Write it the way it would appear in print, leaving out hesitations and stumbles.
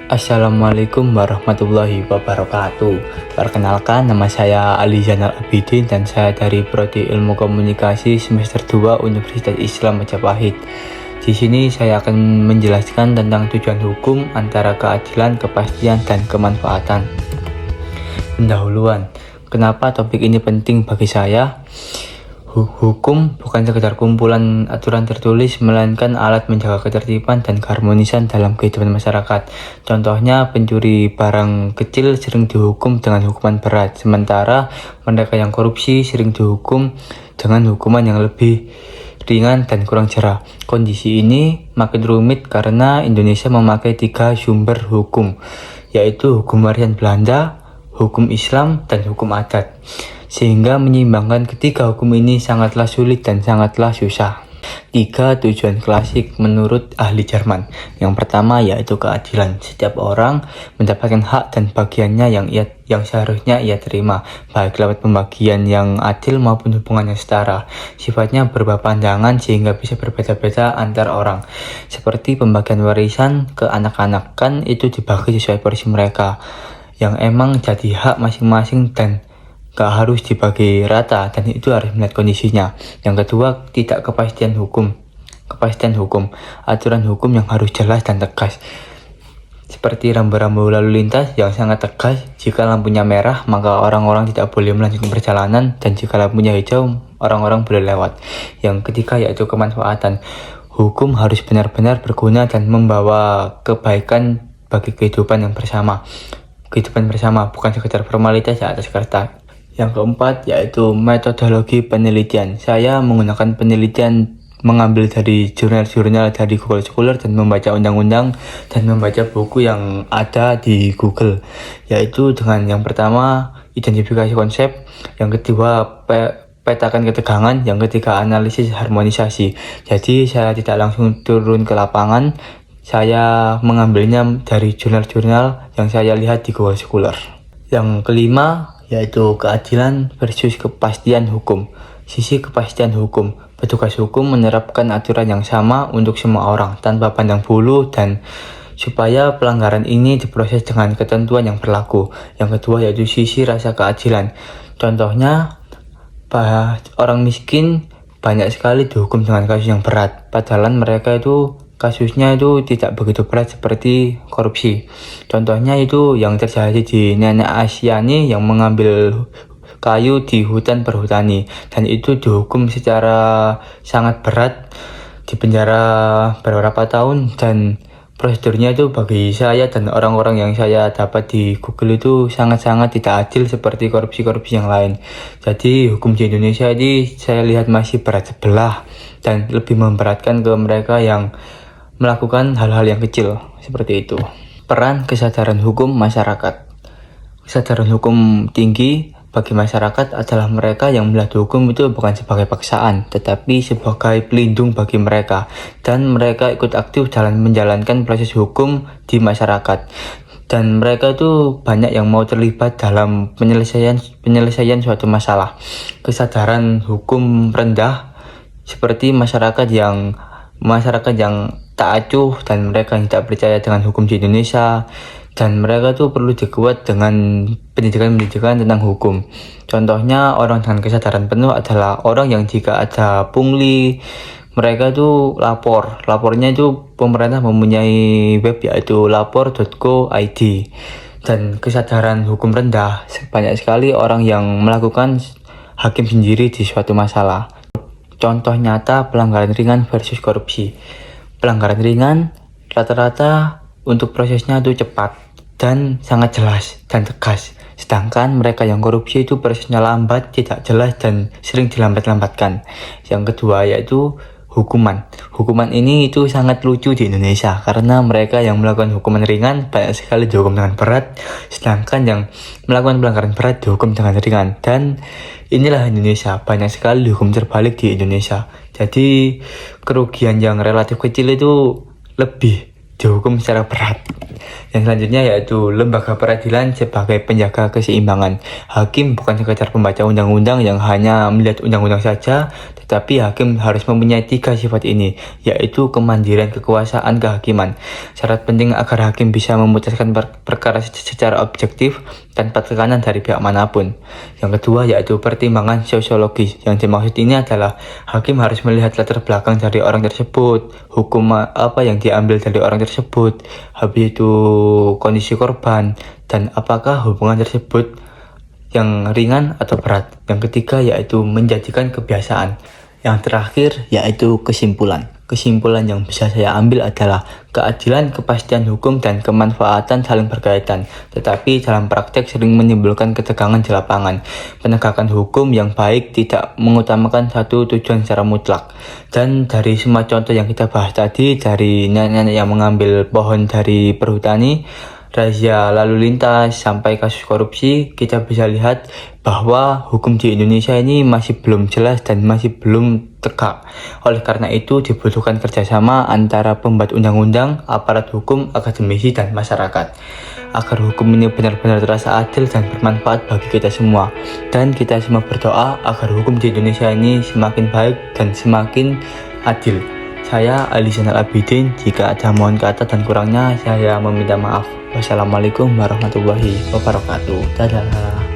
Assalamualaikum warahmatullahi wabarakatuh. Perkenalkan, nama saya Ali Zainal Abidin dan saya dari Prodi Ilmu Komunikasi semester 2 Universitas Islam Majapahit. Di sini saya akan menjelaskan tentang tujuan hukum antara keadilan, kepastian, dan kemanfaatan. Pendahuluan, kenapa topik ini penting bagi saya? Hukum bukan sekedar kumpulan aturan tertulis, melainkan alat menjaga ketertiban dan keharmonisan dalam kehidupan masyarakat. Contohnya, pencuri barang kecil sering dihukum dengan hukuman berat, sementara mereka yang korupsi sering dihukum dengan hukuman yang lebih ringan dan kurang jerah. Kondisi ini makin rumit karena Indonesia memakai 3 sumber hukum, yaitu hukum warisan Belanda, hukum Islam, dan hukum adat. Sehingga menyeimbangkan ketiga hukum ini sangatlah sulit dan sangatlah susah. 3 tujuan klasik menurut ahli Jerman. Yang pertama yaitu keadilan. Setiap orang mendapatkan hak dan bagiannya yang seharusnya ia terima, baik lewat pembagian yang adil maupun hubungan yang setara. Sifatnya berpandangan sehingga bisa berbeda-beda antar orang. Seperti pembagian warisan ke anak-anak, kan itu dibagi sesuai porsi mereka, yang emang jadi hak masing-masing dan gak harus dibagi rata, dan itu harus melihat kondisinya. Yang kedua, tidak kepastian hukum. Kepastian hukum, aturan hukum yang harus jelas dan tegas. Seperti rambu-rambu lalu lintas yang sangat tegas. Jika lampunya merah, maka orang-orang tidak boleh melanjutkan perjalanan, dan jika lampunya hijau, orang-orang boleh lewat. Yang ketiga yaitu kemanfaatan. Hukum harus benar-benar berguna dan membawa kebaikan bagi kehidupan yang bersama. Kehidupan bersama, bukan sekedar formalitas di atas kertas. Yang keempat yaitu metodologi penelitian. Saya menggunakan penelitian mengambil dari jurnal-jurnal dari Google Scholar dan membaca undang-undang dan membaca buku yang ada di Google, yaitu dengan yang pertama identifikasi konsep, yang kedua petakan ketegangan, yang ketiga analisis harmonisasi. Jadi saya tidak langsung turun ke lapangan, saya mengambilnya dari jurnal-jurnal yang saya lihat di Google Scholar. Yang kelima yaitu keadilan versus kepastian hukum. Sisi kepastian hukum, petugas hukum menerapkan aturan yang sama untuk semua orang tanpa pandang bulu dan supaya pelanggaran ini diproses dengan ketentuan yang berlaku. Yang kedua yaitu sisi rasa keadilan. Contohnya, orang miskin banyak sekali dihukum dengan kasus yang berat, padahal mereka itu kasusnya itu tidak begitu berat seperti korupsi. Contohnya itu yang terjadi di nenek Asyani yang mengambil kayu di hutan perhutani, dan itu dihukum secara sangat berat, dipenjara beberapa tahun, dan prosedurnya itu bagi saya dan orang-orang yang saya dapat di Google itu sangat-sangat tidak adil seperti korupsi-korupsi yang lain. Jadi hukum di Indonesia ini saya lihat masih berat sebelah dan lebih memberatkan ke mereka yang melakukan hal-hal yang kecil seperti itu. Peran kesadaran hukum masyarakat. Kesadaran hukum tinggi bagi masyarakat adalah mereka yang melihat hukum itu bukan sebagai paksaan, tetapi sebagai pelindung bagi mereka, dan mereka ikut aktif dalam menjalankan proses hukum di masyarakat. Dan mereka itu banyak yang mau terlibat dalam penyelesaian suatu masalah. Kesadaran hukum rendah seperti masyarakat yang tak acuh dan mereka yang tidak percaya dengan hukum di Indonesia, dan mereka tuh perlu dikuat dengan pendidikan tentang hukum. Contohnya, orang dengan kesadaran penuh adalah orang yang jika ada pungli, mereka tuh lapornya itu pemerintah mempunyai web yaitu lapor.co.id. Dan kesadaran hukum rendah, banyak sekali orang yang melakukan hakim sendiri di suatu masalah. Contoh nyata pelanggaran ringan versus korupsi. Pelanggaran ringan rata-rata untuk prosesnya itu cepat dan sangat jelas dan tegas. Sedangkan mereka yang korupsi itu prosesnya lambat, tidak jelas, dan sering dilambat-lambatkan. Yang kedua yaitu hukuman. Hukuman ini itu sangat lucu di Indonesia karena mereka yang melakukan hukuman ringan banyak sekali dihukum dengan berat, sedangkan yang melakukan pelanggaran berat dihukum dengan ringan. Dan inilah Indonesia, banyak sekali hukum terbalik di Indonesia. Jadi kerugian yang relatif kecil itu lebih dihukum secara berat. Yang selanjutnya yaitu lembaga peradilan sebagai penjaga keseimbangan. Hakim bukan sekedar pembaca undang-undang yang hanya melihat undang-undang saja, tetapi hakim harus mempunyai 3 sifat ini, yaitu kemandirian, kekuasaan, kehakiman. Syarat penting agar hakim bisa memutuskan perkara secara objektif tanpa tekanan dari pihak manapun. Yang kedua yaitu pertimbangan sosiologis. Yang dimaksud ini adalah hakim harus melihat latar belakang dari orang tersebut, hukum apa yang diambil dari orang tersebut, habis itu kondisi korban, dan apakah hubungan tersebut yang ringan atau berat. Yang ketiga yaitu menjadikan kebiasaan. Yang terakhir yaitu kesimpulan. Kesimpulan yang bisa saya ambil adalah keadilan, kepastian hukum, dan kemanfaatan saling berkaitan. Tetapi dalam praktek sering menimbulkan ketegangan di lapangan. Penegakan hukum yang baik tidak mengutamakan satu tujuan secara mutlak. Dan dari semua contoh yang kita bahas tadi, dari nenek-nenek yang mengambil pohon dari perhutani, razia lalu lintas, sampai kasus korupsi, kita bisa lihat bahwa hukum di Indonesia ini masih belum jelas dan masih belum tegak. Oleh karena itu dibutuhkan kerjasama antara pembuat undang-undang, aparat hukum, akademisi, dan masyarakat agar hukum ini benar-benar terasa adil dan bermanfaat bagi kita semua. Dan kita semua berdoa agar hukum di Indonesia ini semakin baik dan semakin adil. Saya Ali Zainal Abidin. Jika ada mohon kata dan kurangnya saya meminta maaf. Wassalamualaikum warahmatullahi wabarakatuh. Dadah.